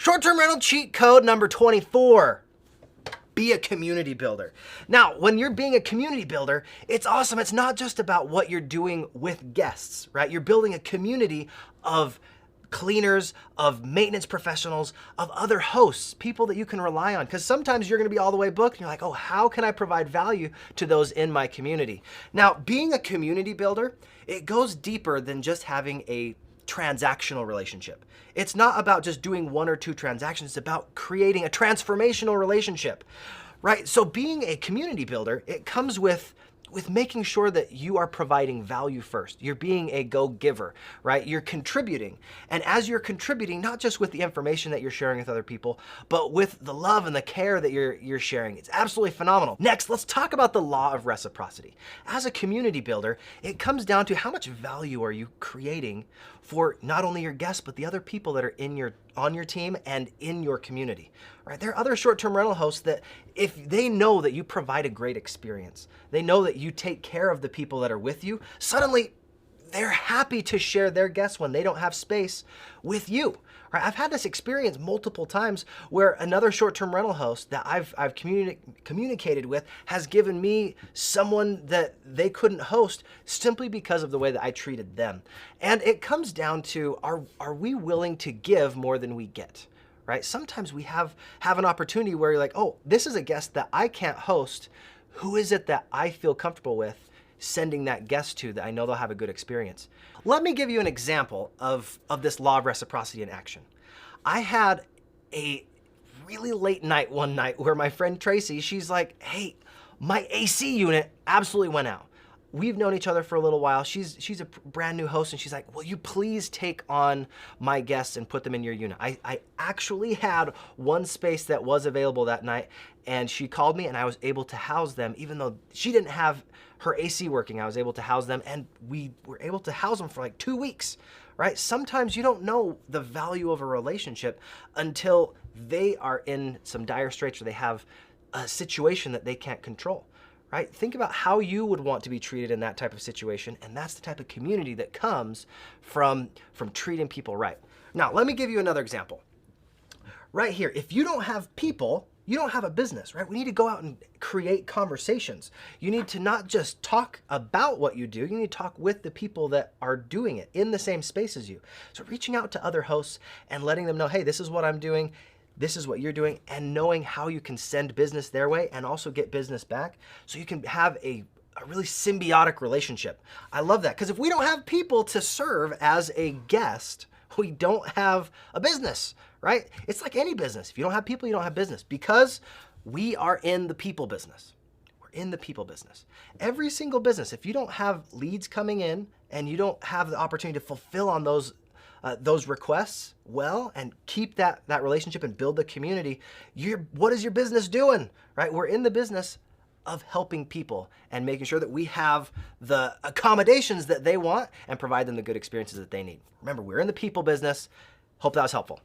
Short-term rental cheat code number 24. Be a community builder. Now, when you're being a community builder, it's awesome. It's not just about what you're doing with guests, right? You're building a community of cleaners, of maintenance professionals, of other hosts, people that you can rely on. Because sometimes you're gonna be all the way booked and you're like, oh, how can I provide value to those in my community? Now, being a community builder, it goes deeper than just having a transactional relationship. It's not about just doing one or two transactions, it's about creating a transformational relationship, right? So being a community builder, it comes with making sure that you are providing value first. You're being a go-giver, right? You're contributing. And as you're contributing, not just with the information that you're sharing with other people, but with the love and the care that you're sharing, it's absolutely phenomenal. Next, let's talk about the law of reciprocity. As a community builder, it comes down to how much value are you creating for not only your guests, but the other people that are on your team and in your community, right? There are other short-term rental hosts that if they know that you provide a great experience, they know that you take care of the people that are with you, suddenly they're happy to share their guests when they don't have space with you. Right? I've had this experience multiple times where another short-term rental host that I've communicated with has given me someone that they couldn't host simply because of the way that I treated them. And it comes down to, are we willing to give more than we get? Right? Sometimes we have an opportunity where you're like, oh, this is a guest that I can't host. Who is it that I feel comfortable with sending that guest to that I know they'll have a good experience? Let me give you an example of this law of reciprocity in action. I had a really late night one night where my friend Tracy, she's like, hey, my AC unit absolutely went out. We've known each other for a little while. She's a brand new host and she's like, will you please take on my guests and put them in your unit? I actually had one space that was available that night and she called me and I was able to house them. Even though she didn't have her AC working, I was able to house them and we were able to house them for like 2 weeks, right? Sometimes you don't know the value of a relationship until they are in some dire straits or they have a situation that they can't control. Right? Think about how you would want to be treated in that type of situation, and that's the type of community that comes from treating people right. Now, let me give you another example. Right here, if you don't have people, you don't have a business, right? We need to go out and create conversations. You need to not just talk about what you do, you need to talk with the people that are doing it in the same space as you. So reaching out to other hosts and letting them know, hey, this is what I'm doing, this is what you're doing, and knowing how you can send business their way and also get business back so you can have a really symbiotic relationship. I love that, because if we don't have people to serve as a guest, we don't have a business, right? It's like any business. If you don't have people, you don't have business, because we are in the people business. We're in the people business. Every single business, if you don't have leads coming in and you don't have the opportunity to fulfill on those requests well and keep that relationship and build the community, what is your business doing, right? We're in the business of helping people and making sure that we have the accommodations that they want and provide them the good experiences that they need. Remember, we're in the people business. Hope that was helpful.